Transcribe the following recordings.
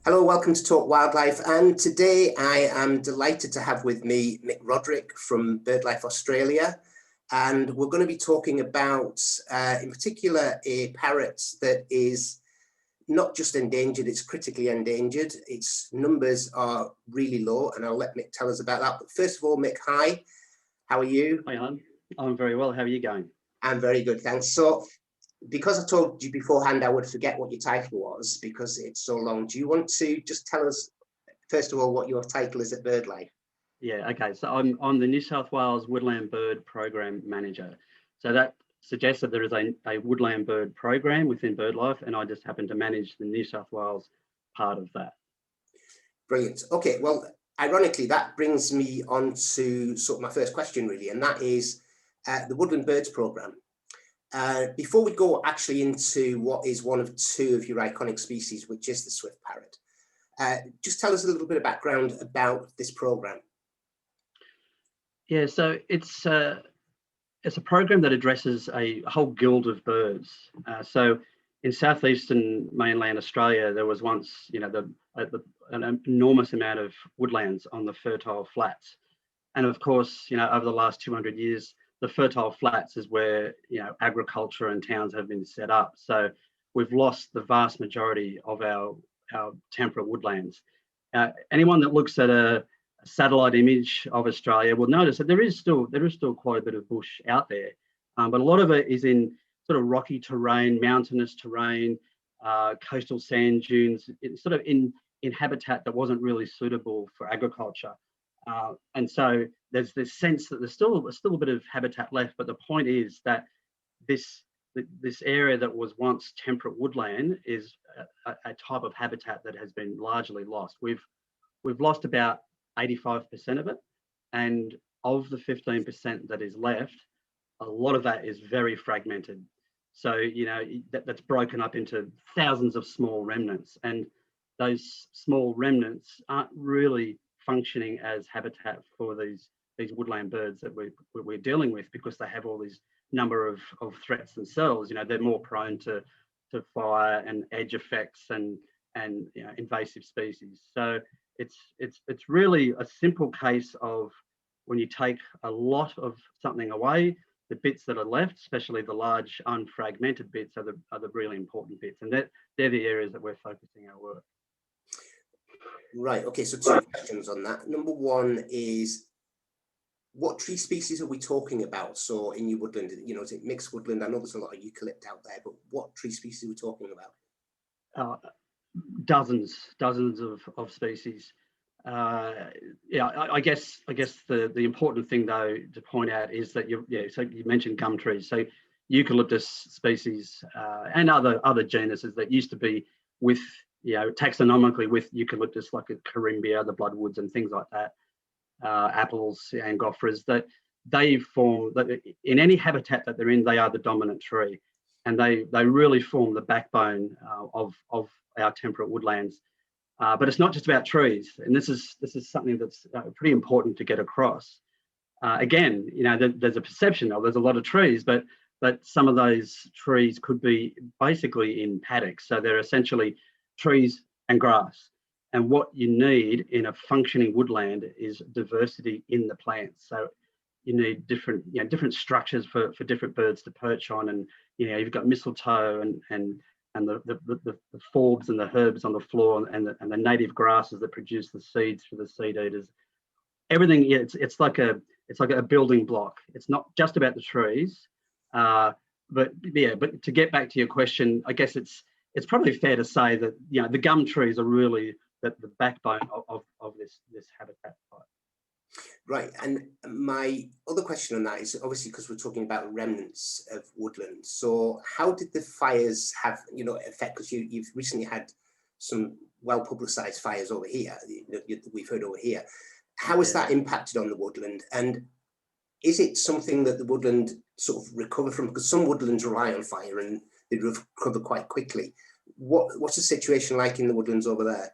Hello, welcome to Talk Wildlife, and today I am delighted to have with me Mick Roderick from BirdLife Australia, and we're going to be talking about, in particular, a parrot that is not just endangered, it's critically endangered. Its numbers are really low, and I'll let Mick tell us about that. But first of all, Mick, hi, how are you? Hi, Hon. I'm very well. How are you going? I'm very good, thanks. So, because I told you beforehand I would forget what your title was because it's so long, do you want to just tell us, first of all, what your title is at BirdLife? Yeah, okay. So I'm the New South Wales Woodland Bird Program Manager. So that suggests that there is a woodland bird program within BirdLife, and I just happen to manage the New South Wales part of that. Brilliant. Okay, well, ironically, that brings me on to sort of my first question, really, and that is the Woodland Birds Program. Before we go actually into what is one of two of your iconic species, which is the swift parrot, just tell us a little bit of background about this program. Yeah, so it's a program that addresses a whole guild of birds. So in southeastern mainland Australia, there was once, an enormous amount of woodlands on the fertile flats, and of course, over the last 200 years. The fertile flats is where agriculture and towns have been set up. So we've lost the vast majority of our temperate woodlands. Anyone that looks at a satellite image of Australia will notice that there is still quite a bit of bush out there, but a lot of it is in sort of rocky terrain, mountainous terrain, coastal sand dunes. It's sort of in habitat that wasn't really suitable for agriculture. And so there's this sense that there's still a bit of habitat left, but the point is that this area that was once temperate woodland is a type of habitat that has been largely lost. We've lost about 85% of it, and of the 15% that is left, a lot of that is very fragmented. So that's broken up into thousands of small remnants, and those small remnants aren't really functioning as habitat for these woodland birds that we're dealing with, because they have all these number of threats themselves. They're more prone to fire and edge effects and invasive species. So it's really a simple case of when you take a lot of something away, the bits that are left, especially the large unfragmented bits, are the really important bits, and they're the areas that we're focusing our work. Right, okay, so two questions on that. Number one is, what tree species are we talking about? So in your woodland, is it mixed woodland? I know there's a lot of eucalypt out there, but what tree species are we talking about? Dozens of species. I guess the important thing though to point out is that so you mentioned gum trees. So eucalyptus species and other genuses that used to be with taxonomically with eucalyptus, like a Carimbia, the bloodwoods and things like that, apples, Angophores, that they form, that in any habitat that they're in, they are the dominant tree, and they really form the backbone of our temperate woodlands. But it's not just about trees, and this is something that's pretty important to get across. Again, there's a perception of there's a lot of trees, but some of those trees could be basically in paddocks, so they're essentially trees and grass. And what you need in a functioning woodland is diversity in the plants. So you need different structures for different birds to perch on, and you've got mistletoe and the forbs and the herbs on the floor, and the native grasses that produce the seeds for the seed eaters. Everything, it's like a building block. It's not just about the trees, but to get back to your question, I guess it's probably fair to say that the gum trees are really the backbone of this habitat type. Right, and my other question on that is obviously because we're talking about remnants of woodland. So how did the fires have effect? Because you've recently had some well-publicised fires over here. We've heard over here. How has that impacted on the woodland, and is it something that the woodland sort of recover from? Because some woodlands rely on fire and they recover quite quickly. What's the situation like in the woodlands over there?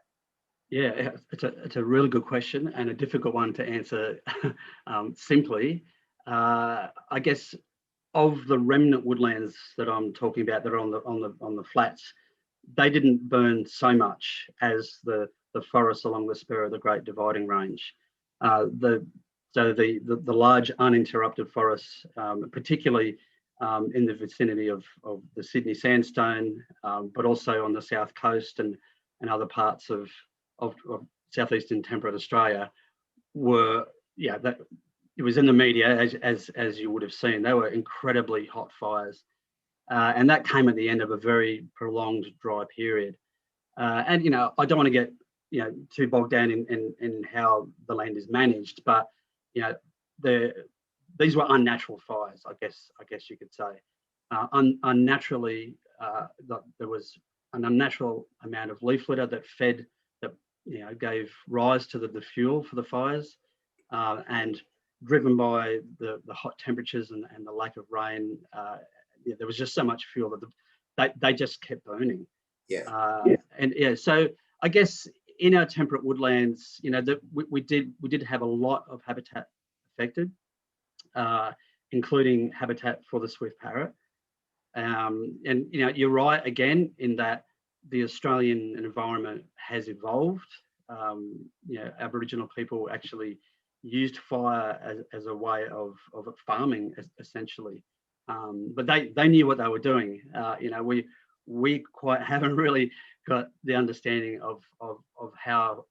Yeah, it's a really good question and a difficult one to answer simply. I guess of the remnant woodlands that I'm talking about that are on the flats, they didn't burn so much as the forests along the spur of the Great Dividing Range. The large uninterrupted forests, particularly in the vicinity of the Sydney sandstone, but also on the south coast and other parts of southeastern temperate Australia, were, that it was in the media, as you would have seen. They were incredibly hot fires, and that came at the end of a very prolonged dry period. And I don't want to get too bogged down in how the land is managed, but these were unnatural fires, I guess you could say. Unnaturally, there was an unnatural amount of leaf litter that fed, that gave rise to the fuel for the fires, and driven by the hot temperatures and the lack of rain, there was just so much fuel that they just kept burning. So I guess in our temperate woodlands, we did have a lot of habitat affected, including habitat for the swift parrot. And you're right again in that the Australian environment has evolved. Aboriginal people actually used fire as a way of farming, essentially. But they knew what they were doing. We quite haven't really got the understanding of how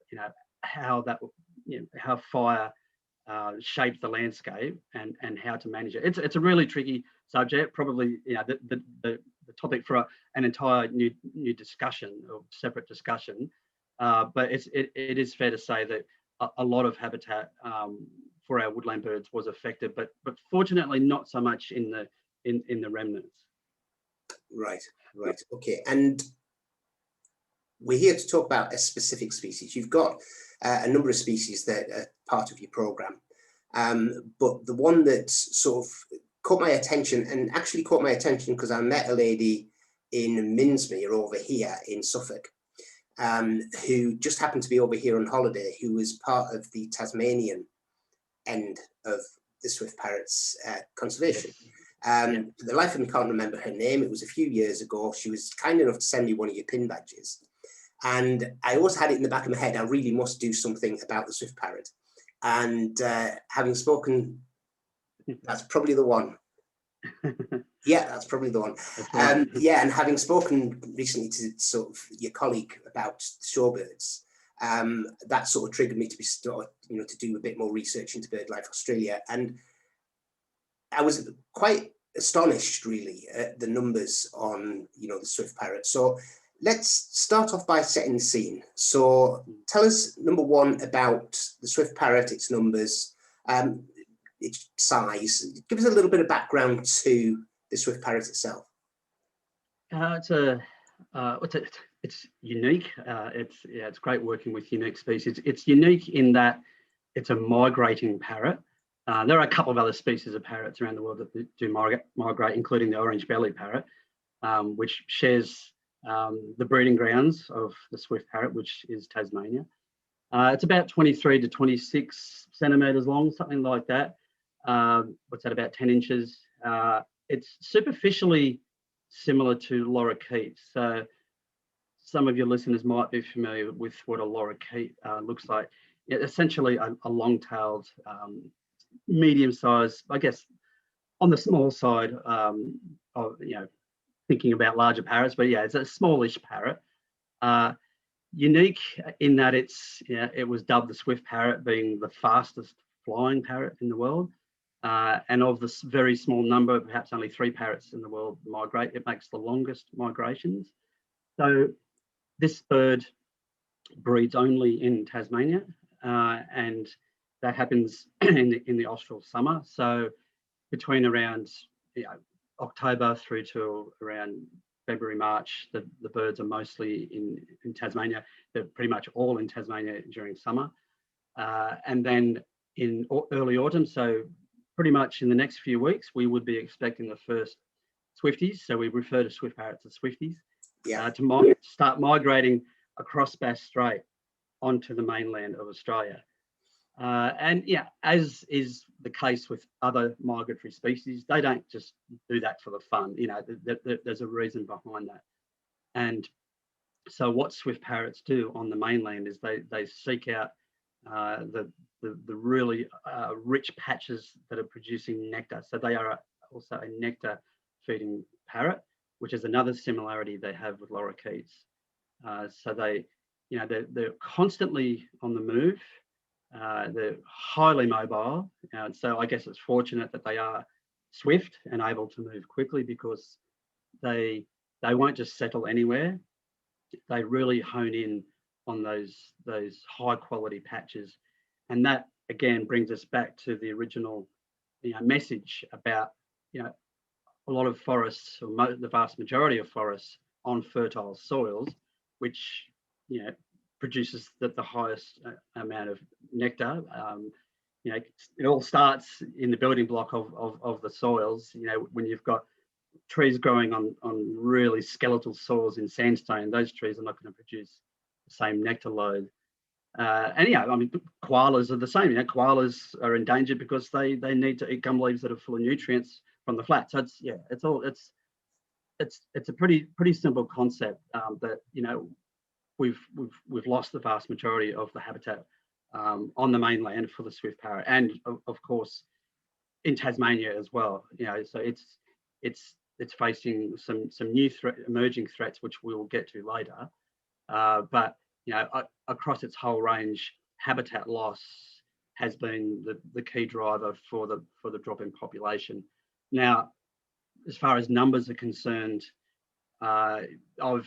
how fire shaped the landscape and how to manage it. It's a really tricky subject. Probably the topic for an entire new discussion or separate discussion. But it is fair to say that a lot of habitat for our woodland birds was affected, but fortunately not so much in the remnants. Right. Okay. And we're here to talk about a specific species. You've got a number of species that are part of your program, but the one that sort of caught my attention, and actually caught my attention because I met a lady in Minsmere over here in Suffolk, who just happened to be over here on holiday, who was part of the Tasmanian end of the swift parrots conservation. For the life of me, can't remember her name. It was a few years ago. She was kind enough to send me one of your pin badges. And I always had it in the back of my head, I really must do something about the swift parrot. And having spoken, that's probably the one. Yeah, that's probably the one. Right. And having spoken recently to sort of your colleague about shorebirds, that sort of triggered me to to do a bit more research into BirdLife Australia. And I was quite astonished, really, at the numbers on, the swift parrot. So let's start off by setting the scene. So tell us, number one, about the swift parrot, its numbers, its size. Give us a little bit of background to the swift parrot itself. It's unique. It's great working with unique species. It's unique in that it's a migrating parrot. There are a couple of other species of parrots around the world that do migrate, including the orange-bellied parrot, which shares the breeding grounds of the swift parrot, which is Tasmania. It's about 23 to 26 centimetres long, something like that. What's that, about 10 inches? It's superficially similar to lorikeet. So some of your listeners might be familiar with what a lorikeet looks like. Essentially a long-tailed, medium-sized, I guess, on the small side of thinking about larger parrots, but it's a smallish parrot. Unique in that it was dubbed the swift parrot, being the fastest flying parrot in the world, and of this very small number, perhaps only 3 parrots in the world migrate, it makes the longest migrations. So this bird breeds only in Tasmania, and that happens in the austral summer. So between around October through to around February, March, the birds are mostly in Tasmania. They're pretty much all in Tasmania during summer. And then in early autumn, so pretty much in the next few weeks, we would be expecting the first swifties. So we refer to swift parrots as swifties, to start migrating across Bass Strait onto the mainland of Australia. And as is the case with other migratory species, they don't just do that for the fun. There's a reason behind that. And So what swift parrots do on the mainland is they seek out the really rich patches that are producing nectar. So they are also a nectar feeding parrot, which is another similarity they have with lorikeets. So they're constantly on the move. They're highly mobile. So I guess it's fortunate that they are swift and able to move quickly, because they won't just settle anywhere. They really hone in on those high quality patches, and that again brings us back to the original message about a lot of forests, or the vast majority of forests, on fertile soils, which produces the highest amount of nectar. It all starts in the building block of the soils. When you've got trees growing on really skeletal soils in sandstone, those trees are not going to produce the same nectar load. Koalas are the same. Koalas are endangered because they need to eat gum leaves that are full of nutrients from the flat. So it's a pretty simple concept that we've lost the vast majority of the habitat on the mainland for the swift parrot, and of course in Tasmania as well. So it's facing some new emerging threats, which we will get to later. But across its whole range, habitat loss has been the key driver for the drop in population. Now, as far as numbers are concerned, I've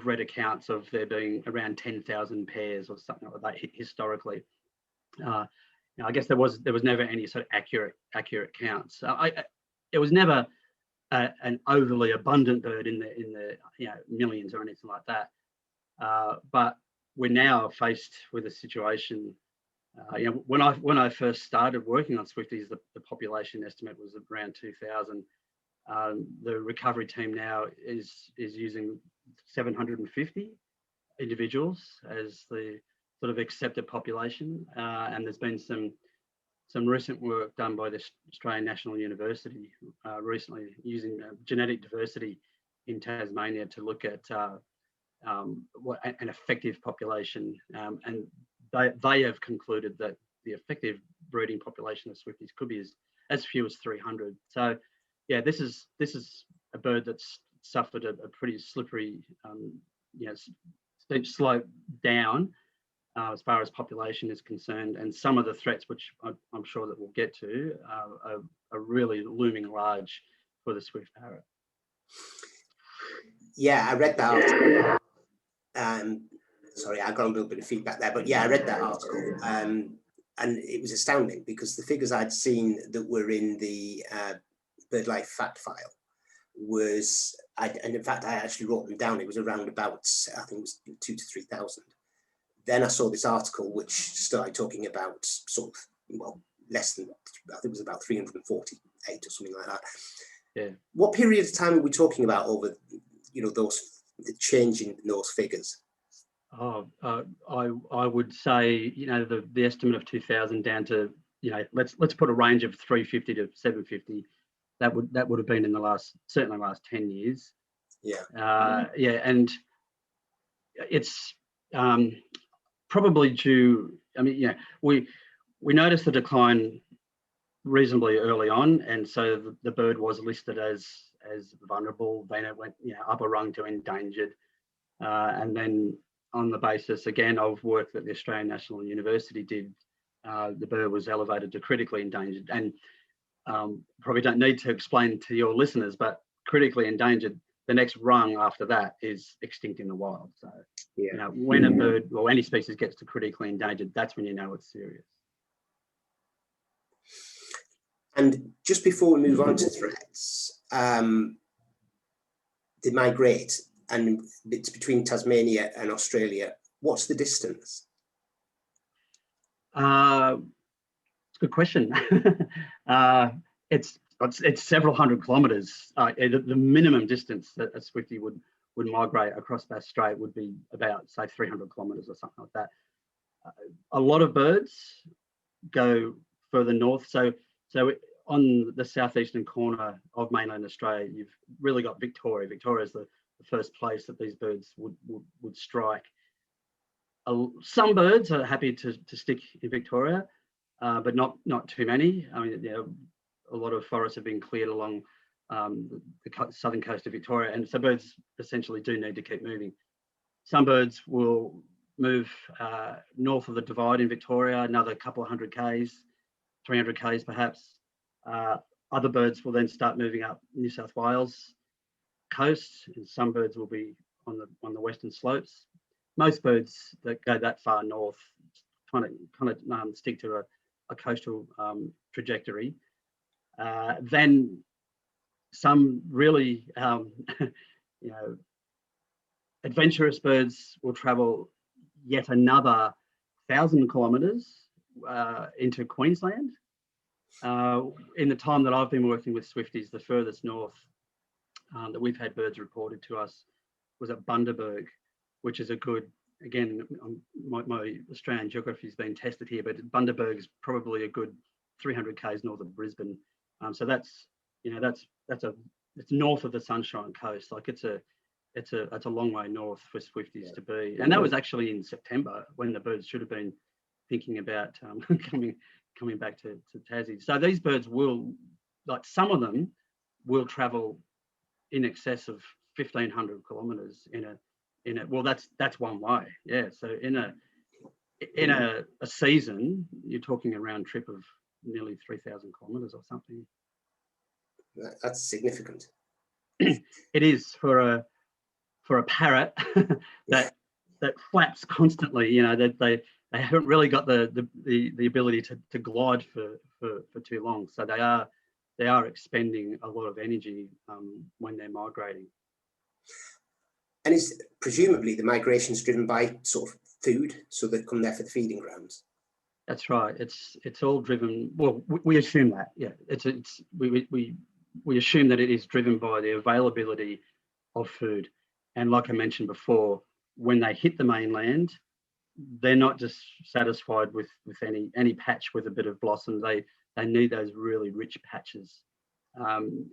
read accounts of there being around 10,000 pairs or something like that historically. I guess there was never any sort of accurate counts. It was never an overly abundant bird in the millions or anything like that. But we're now faced with a situation. When I first started working on swifties, the population estimate was around 2,000. The recovery team now is using 750 individuals as the sort of accepted population, and there's been some recent work done by the Australian National University recently using genetic diversity in Tasmania to look at what an effective population, and they have concluded that the effective breeding population of swifties could be as few as 300. So yeah, this is a bird that's suffered a pretty slippery steep slope down as far as population is concerned, and some of the threats, which I'm sure that we'll get to, are really looming large for the swift parrot. Yeah, I read that article. Sorry, I got a little bit of feedback there, but yeah, I read that article, and it was astounding because the figures I'd seen that were in the BirdLife fact file and in fact I actually wrote them down. It was around about, I think it was 2,000 to 3,000. Then I saw this article which started talking about sort of, less than, I think it was about 348 or something like that. Yeah. What period of time are we talking about over, the change in those figures? I would say, the estimate of 2,000 down to, let's put a range of 350 to 750. That would have been in certainly the last 10 years. Yeah. And it's probably due. We noticed the decline reasonably early on, and so the bird was listed as vulnerable. Then it went up a rung to endangered, and then on the basis again of work that the Australian National University did, the bird was elevated to critically endangered. And probably don't need to explain to your listeners, but critically endangered, the next rung after that is extinct in the wild. So yeah. When a bird or any species gets to critically endangered, that's when you know it's serious. And just before we move on to threats, they migrate, and it's between Tasmania and Australia. What's the distance? It's a good question. It's several hundred kilometres. The minimum distance that a swiftie would migrate across Bass Strait would be about, say, 300 kilometres or something like that. A lot of birds go further north. So on the southeastern corner of mainland Australia, you've really got Victoria. Victoria is the the first place that these birds would strike. Some birds are happy to stick in Victoria, but not too many. I mean, a lot of forests have been cleared along the southern coast of Victoria, and so birds essentially do need to keep moving. Some birds will move north of the Divide in Victoria, another couple of 100 k's, 300 k's perhaps. Other birds will then start moving up New South Wales coast, and some birds will be on the western slopes. Most birds that go that far north kind of stick to a coastal trajectory. Then some really adventurous birds will travel yet another 1,000 kilometres into Queensland. In the time that I've been working with Swifties, the furthest north that we've had birds reported to us was at Bundaberg, which is a good, again, my Australian geography has been tested here, but Bundaberg is probably a good 300 k's north of Brisbane. So that's north of the Sunshine Coast. Like it's a long way north for Swifties to be. And that was actually in September when the birds should have been thinking about coming back to Tassie. So these birds will, like some of them, will travel in excess of 1,500 kilometres in a well, that's one way. Yeah. So in a season, you're talking a round trip of nearly 3,000 kilometres or something. That's significant. It is for a parrot that flaps constantly. You know, that they haven't really got the ability to glide for too long. So they are expending a lot of energy when they're migrating. And is presumably the migration is driven by sort of food, so they come there for the feeding grounds? That's right. It's all driven. Well, we assume that. Yeah. We assume that it is driven by the availability of food. And like I mentioned before, when they hit the mainland, they're not just satisfied with any patch with a bit of blossom. They need those really rich patches.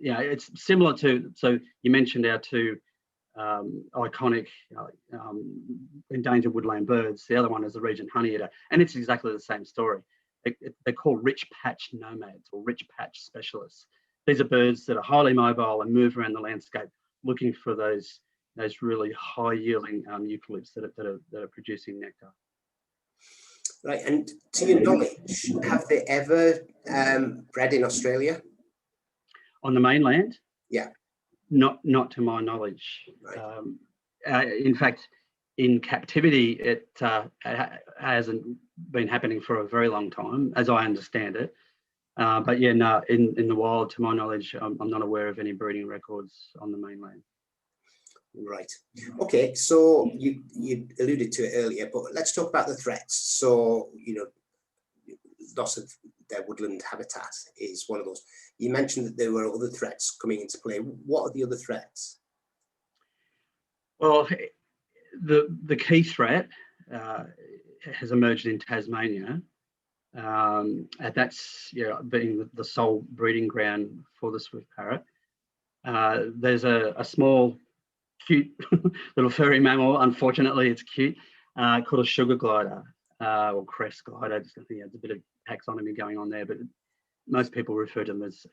It's similar to, so you mentioned our two iconic endangered woodland birds. The other one is the Regent Honeyeater, and it's exactly the same story. They're called rich patch nomads or rich patch specialists. These are birds that are highly mobile and move around the landscape looking for those really high yielding eucalypts that are producing nectar. Right, and to your knowledge, have they ever bred in Australia? On the mainland? Yeah. Not to my knowledge. Right. In fact, in captivity, it hasn't been happening for a very long time, as I understand it. But yeah, no, in the wild, to my knowledge, I'm not aware of any breeding records on the mainland. Right. Okay, so you alluded to it earlier, but let's talk about the threats. So, loss of their woodland habitat is one of those. You mentioned that there were other threats coming into play. What are the other threats? Well, the key threat has emerged in Tasmania. And that's being the sole breeding ground for the swift parrot. There's a small, cute little furry mammal. Unfortunately, it's cute, called a sugar glider or crest glider. I think there's a bit of taxonomy going on there, but most people refer to them as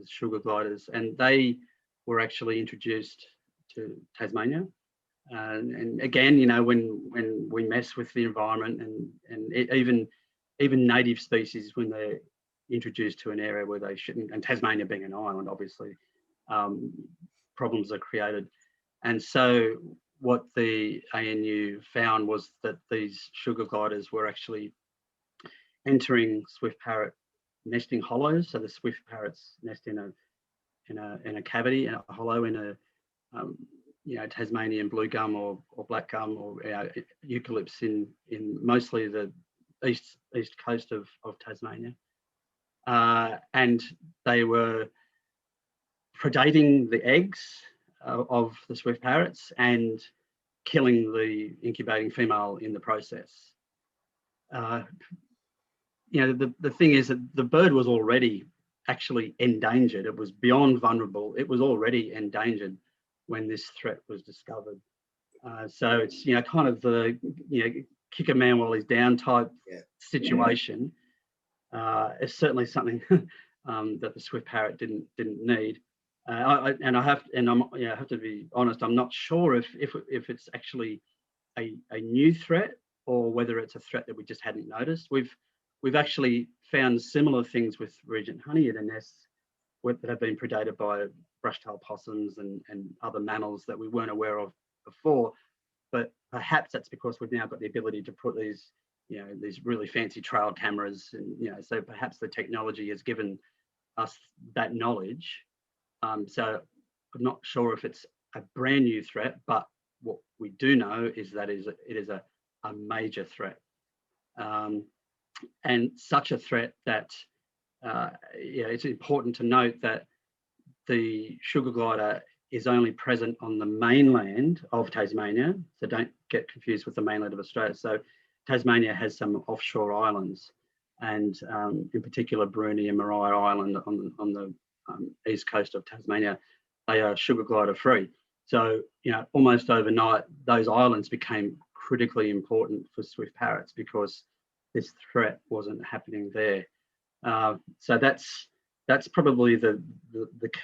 sugar gliders, and they were actually introduced to Tasmania. And again, when we mess with the environment and even native species, when they're introduced to an area where they shouldn't, and Tasmania being an island, obviously, problems are created. And so what the ANU found was that these sugar gliders were actually entering swift parrot nesting hollows. So the swift parrots nest in a cavity, in a hollow in a Tasmanian blue gum or black gum or eucalypts in mostly the east coast of Tasmania, and they were predating the eggs of the swift parrots and killing the incubating female in the process. The thing is that the bird was already actually endangered. It was beyond vulnerable. It was already endangered when this threat was discovered. So it's, kind of the, kick a man while he's down type situation. It's certainly something that the swift parrot didn't need. I have to be honest, I'm not sure if it's actually a new threat or whether it's a threat that we just hadn't noticed. We've actually found similar things with Regent Honeyeater nests that have been predated by brush-tailed possums and other mammals that we weren't aware of before. But perhaps that's because we've now got the ability to put these, these really fancy trail cameras, and so perhaps the technology has given us that knowledge. So I'm not sure if it's a brand new threat, but what we do know is that it is a major threat, and such a threat that it's important to note that the sugar glider is only present on the mainland of Tasmania, so don't get confused with the mainland of Australia. So Tasmania has some offshore islands, and in particular Bruny and Maria Island on the east coast of Tasmania, they are sugar glider free. So almost overnight, those islands became critically important for swift parrots because this threat wasn't happening there. So that's probably the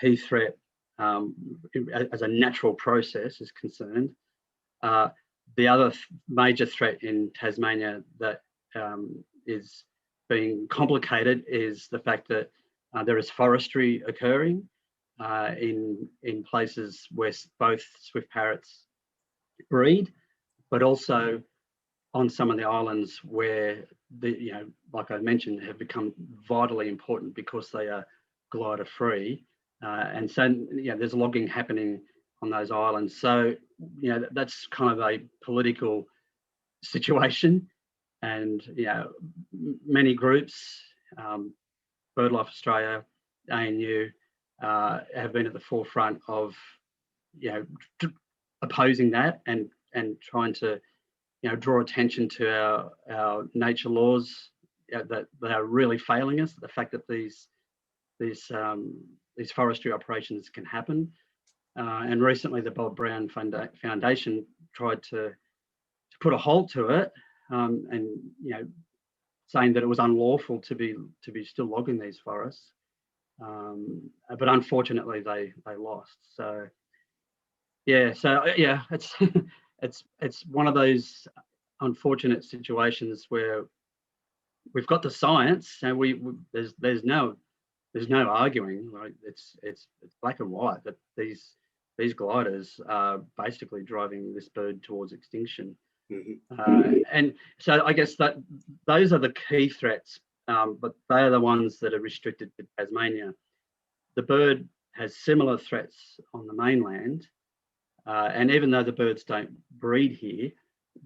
key threat as a natural process is concerned. The other major threat in Tasmania that is being complicated is the fact that there is forestry occurring in places where both swift parrots breed, but also on some of the islands where like I mentioned, have become vitally important because they are glider free, and so there's logging happening on those islands. So that's kind of a political situation, and many groups, BirdLife Australia, ANU, have been at the forefront of opposing that and trying to draw attention to our nature laws that they are really failing us. The fact that these forestry operations can happen, and recently the Bob Brown Foundation tried to put a halt to it, and saying that it was unlawful to be still logging these forests, but unfortunately they lost. So it's one of those unfortunate situations where we've got the science and there's no arguing, right? It's black and white that these gliders are basically driving this bird towards extinction. Mm-hmm. And so I guess that those are the key threats, but they are the ones that are restricted to Tasmania. The bird has similar threats on the mainland, and even though the birds don't breed here,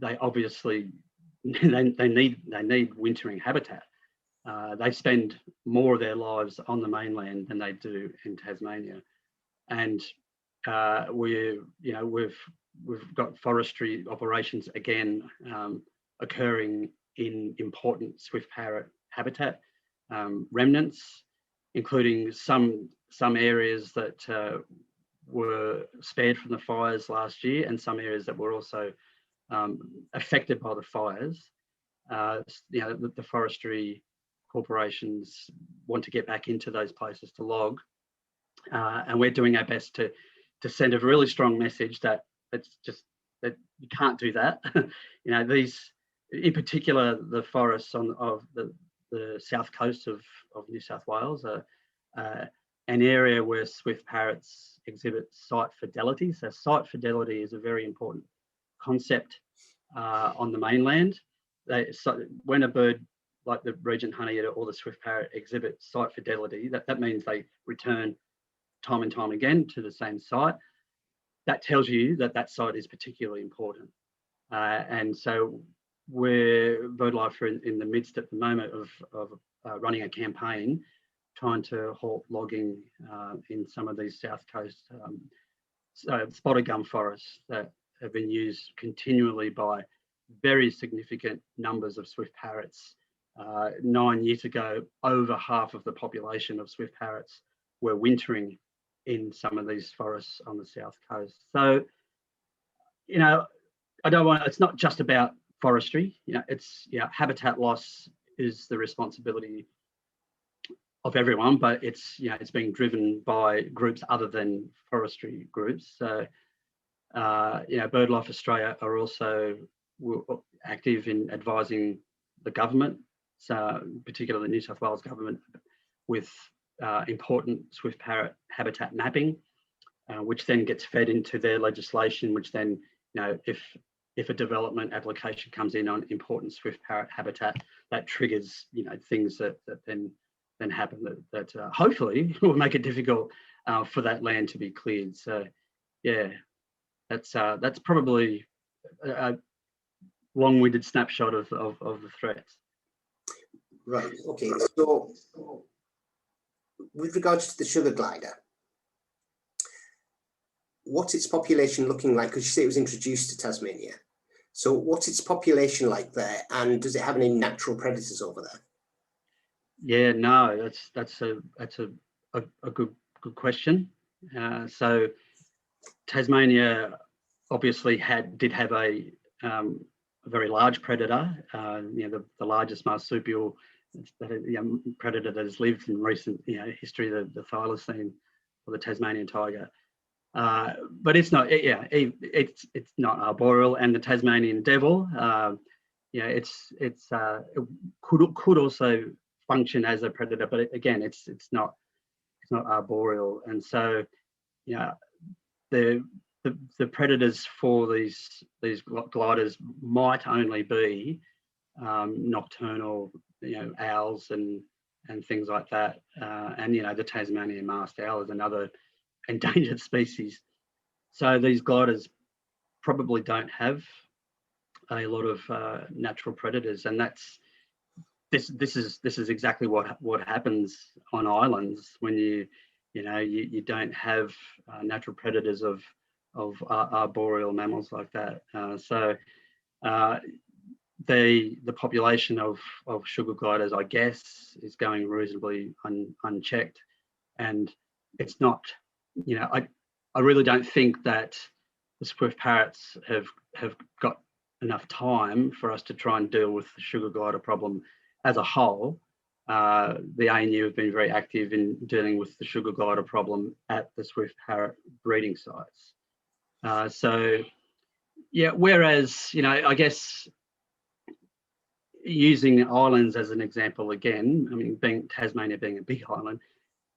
they obviously they need wintering habitat. They spend more of their lives on the mainland than they do in Tasmania, and we've got forestry operations again occurring in important swift parrot habitat remnants, including some areas that were spared from the fires last year, and some areas that were also affected by the fires. The forestry corporations want to get back into those places to log, and we're doing our best to send a really strong message that it's just that you can't do that. These, in particular, the forests of the south coast of New South Wales are an area where swift parrots exhibit site fidelity. So site fidelity is a very important concept on the mainland. When a bird like the Regent Honeyeater or the swift parrot exhibit site fidelity, that means they return time and time again to the same site. That tells you that site is particularly important. And so we're BirdLife in the midst at the moment of running a campaign trying to halt logging in some of these south coast spotted gum forests that have been used continually by very significant numbers of swift parrots. 9 years ago, over half of the population of swift parrots were wintering in some of these forests on the south coast. So, you know, it's not just about forestry, you know, it's, you know, habitat loss is the responsibility of everyone, but it's, you know, it's being driven by groups other than forestry groups. So, you know, BirdLife Australia are also active in advising the government, so particularly the New South Wales government, with important swift parrot habitat mapping, which then gets fed into their legislation, which then, you know, if a development application comes in on important swift parrot habitat, that triggers, you know, things that then happen that hopefully will make it difficult for that land to be cleared. So, yeah, that's probably a long-winded snapshot of the threats. Right. Okay. So, with regards to the sugar glider, what's its population looking like? Because you say it was introduced to Tasmania. So, what's its population like there, and does it have any natural predators over there? Yeah, no, that's a good question. So Tasmania obviously did have a very large predator. You know, the largest marsupial predator that has lived in recent, you know, history, the thylacine, or the Tasmanian tiger. But it's not, it's not arboreal, and the Tasmanian devil, you know, it could also function as a predator, but again, it's not arboreal, and so, you know, the predators for these gliders might only be nocturnal, you know, owls and things like that, and, you know, the Tasmanian masked owl is another endangered species. So these gliders probably don't have a lot of natural predators, and this is exactly what happens on islands when you don't have natural predators of arboreal mammals like that. So the population of sugar gliders, I guess, is going reasonably unchecked, and it's not, you know, I really don't think that the swift parrots have got enough time for us to try and deal with the sugar glider problem as a whole. The ANU have been very active in dealing with the sugar glider problem at the swift parrot breeding sites. So, yeah, whereas, you know, I guess using islands as an example again, I mean, Tasmania being a big island,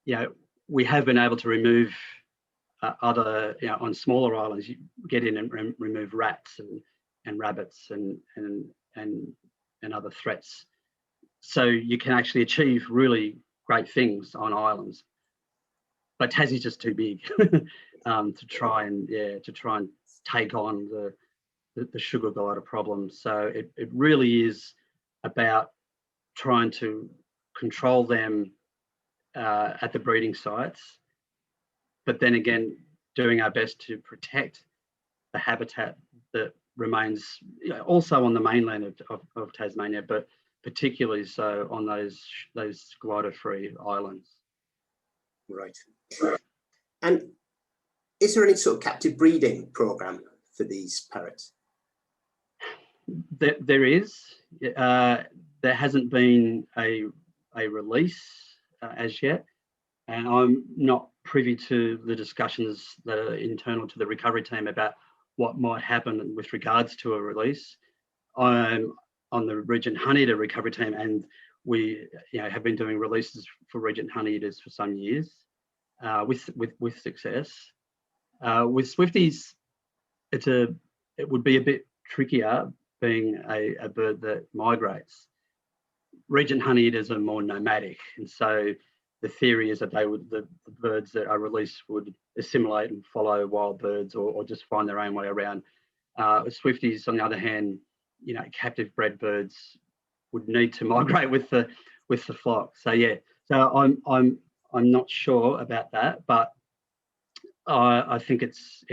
you know, we have been able to remove other, you know, on smaller islands, you get in and remove rats and rabbits and other threats. So you can actually achieve really great things on islands. But Tassie's just too big to try and take on the sugar glider problem. So it really is about trying to control them at the breeding sites, but then again, doing our best to protect the habitat that remains, you know, also on the mainland of Tasmania, but particularly so on those glider-free islands. Right. And is there any sort of captive breeding program for these parrots? There is. There hasn't been a release as yet, and I'm not privy to the discussions that are internal to the recovery team about what might happen with regards to a release. I'm on the Regent Honeyeater recovery team, and we, you know, have been doing releases for Regent Honeyeaters for some years with success. With Swifties, it would be a bit trickier, being a bird that migrates. Regent Honeyeaters are more nomadic, and so the theory is that the birds that are released would assimilate and follow wild birds, or just find their own way around. Swifties, on the other hand, you know, captive bred birds would need to migrate with the flock. So yeah, so I'm not sure about that, but I think it's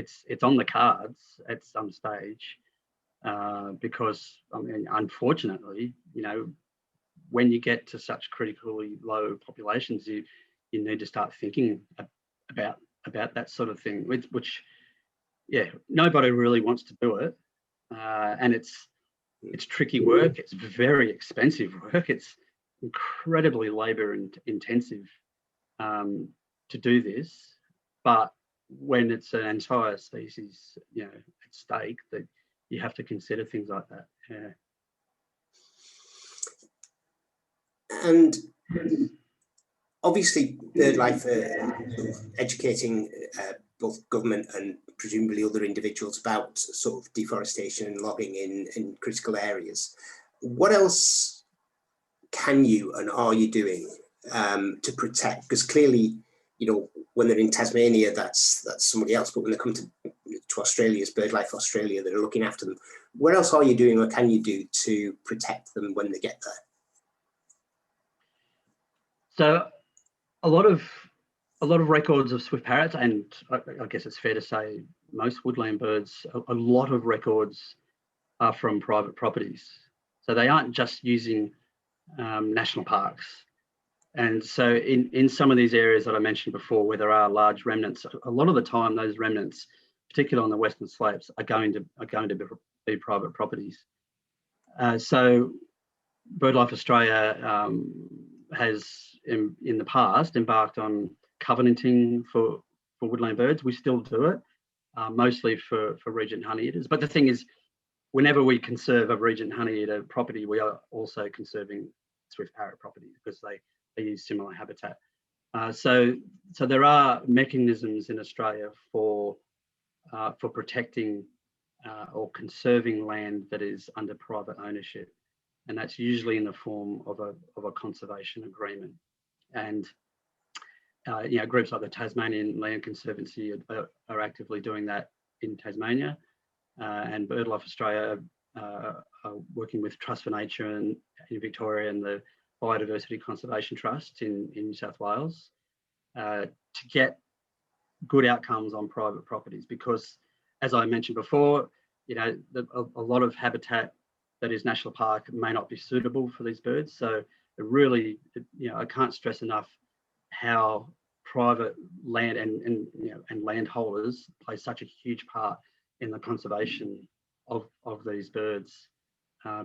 on the cards at some stage, because, I mean, unfortunately, you know, when you get to such critically low populations, you need to start thinking about that sort of thing, which yeah, nobody really wants to do it, and it's tricky work. It's very expensive work. It's incredibly labour intensive to do this, but when it's an entire species, you know, at stake, that you have to consider things like that. Yeah. And obviously, BirdLife sort of educating both government and presumably other individuals about sort of deforestation and logging in critical areas. What else can you and are you doing to protect? Because clearly, you know, when they're in Tasmania, that's somebody else. But when they come to Australia's BirdLife Australia, that are looking after them. What else are you doing, or can you do to protect them when they get there? So a lot of records of swift parrots, and I guess it's fair to say most woodland birds, a lot of records are from private properties. So they aren't just using national parks. And so in some of these areas that I mentioned before, where there are large remnants, a lot of the time those remnants, particularly on the western slopes, are going to be private properties. So BirdLife Australia has in the past embarked on covenanting for woodland birds. We still do it, mostly for Regent Honeyeaters. But the thing is, whenever we conserve a Regent Honeyeater property, we are also conserving swift parrot property because they use similar habitat. So there are mechanisms in Australia for protecting or conserving land that is under private ownership, and that's usually in the form of a conservation agreement. And you know, groups like the Tasmanian Land Conservancy are actively doing that in Tasmania, and BirdLife Australia are working with Trust for Nature in Victoria and the Biodiversity Conservation Trust in New South Wales to get good outcomes on private properties, because, as I mentioned before, you know, a lot of habitat that is national park may not be suitable for these birds. So it really, you know, I can't stress enough how private land and you know, and landholders play such a huge part in the conservation of these birds,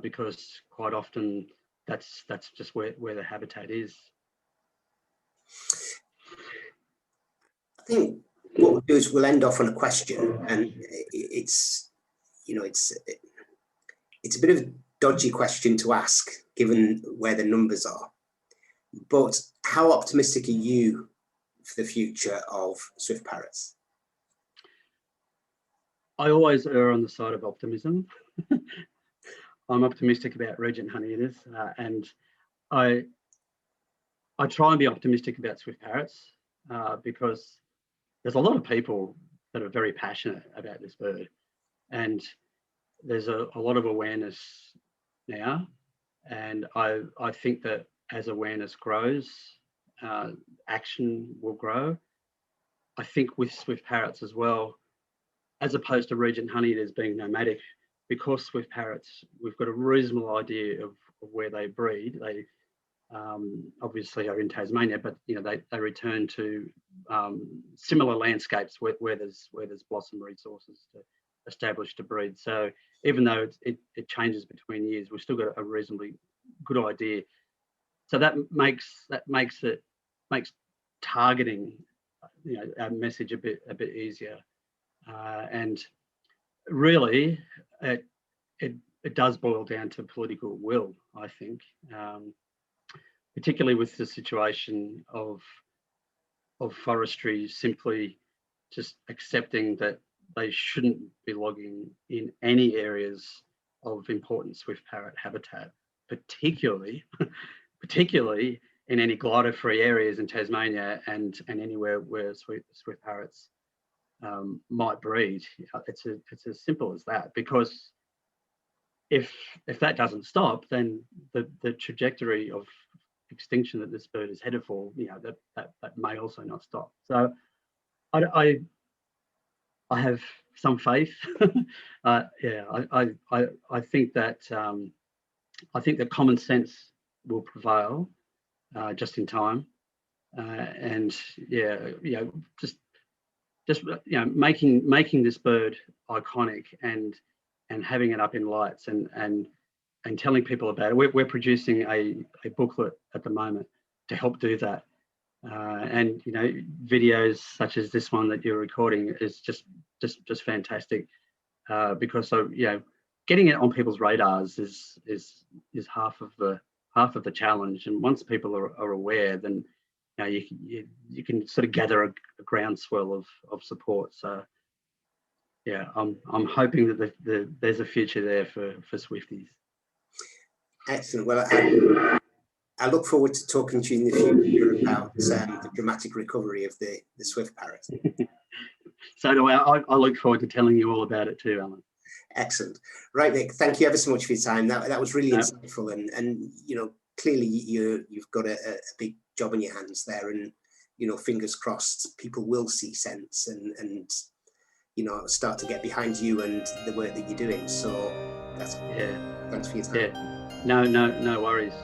because quite often that's just where the habitat is. I think what we'll do is we'll end off on a question, and it's, you know, it's a bit of a dodgy question to ask given where the numbers are, but how optimistic are you for the future of swift parrots? I always err on the side of optimism. I'm optimistic about Regent Honeyeaters, and I try and be optimistic about swift parrots because there's a lot of people that are very passionate about this bird, and there's a lot of awareness now, and I think that as awareness grows, action will grow. I think with swift parrots as well, as opposed to Regent Honeyeaters being nomadic, because swift parrots, we've got a reasonable idea of where they breed. They obviously are in Tasmania, but you know, they return to similar landscapes where there's blossom resources to establish to breed. So even though it changes between years, we've still got a reasonably good idea. So that makes targeting, you know, our message a bit easier, and really it does boil down to political will, I think, particularly with the situation of forestry simply just accepting that they shouldn't be logging in any areas of important swift parrot habitat, particularly in any glider-free areas in Tasmania and anywhere where swift parrots might breed. It's as simple as that, because if that doesn't stop, then the trajectory of extinction that this bird is headed for, you know, that may also not stop. So I have some faith. Yeah, I think that common sense will prevail just in time, and yeah, you know, just just making this bird iconic and having it up in lights and telling people about it. We're producing a booklet at the moment to help do that. And videos such as this one that you're recording is just fantastic, because getting it on people's radars is half of the challenge. And once people are aware, then you can sort of gather a groundswell of support. So yeah, I'm hoping that there's a future there for Swifties. Excellent. Well, I look forward to talking to you in the future about the dramatic recovery of the swift parrot. So do I. I look forward to telling you all about it too, Alan. Excellent. Right, Mick, thank you ever so much for your time. That was really insightful, and clearly you've got a big job in your hands there, and fingers crossed people will see sense and start to get behind you and the work that you're doing. So thanks for your time. Yeah. No worries.